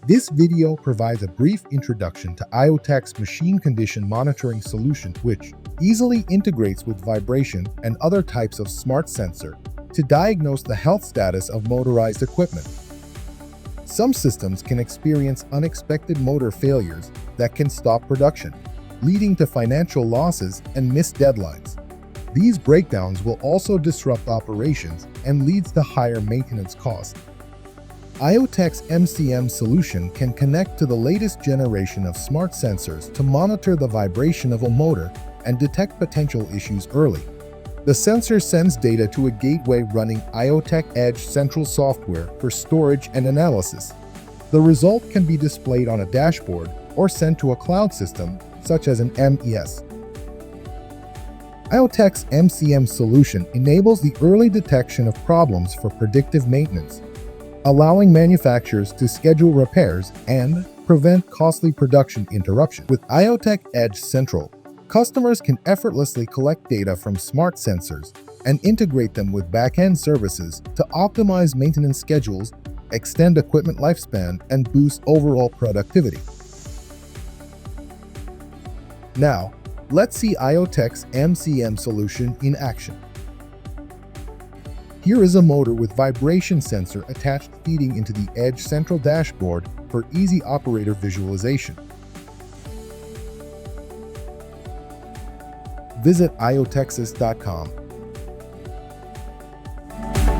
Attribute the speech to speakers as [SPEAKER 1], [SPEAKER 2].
[SPEAKER 1] This video provides a brief introduction to IOTech's machine condition monitoring solution, which easily integrates with vibration and other types of smart sensor to diagnose the health status of motorized equipment. Some systems can experience unexpected motor failures that can stop production, leading to financial losses and missed deadlines. These breakdowns will also disrupt operations and leads to higher maintenance costs. IOTech's MCM solution can connect to the latest generation of smart sensors to monitor the vibration of a motor and detect potential issues early. The sensor sends data to a gateway running IOTech Edge Central software for storage and analysis. The result can be displayed on a dashboard or sent to a cloud system, such as an MES. IOTech's MCM solution enables the early detection of problems for predictive maintenance, allowing manufacturers to schedule repairs and prevent costly production interruption. With IOTech Edge Central, customers can effortlessly collect data from smart sensors and integrate them with back-end services to optimize maintenance schedules, extend equipment lifespan, and boost overall productivity. Now, let's see IOTech's MCM solution in action. Here is a motor with vibration sensor attached feeding into the Edge Central dashboard for easy operator visualization. Visit iotexas.com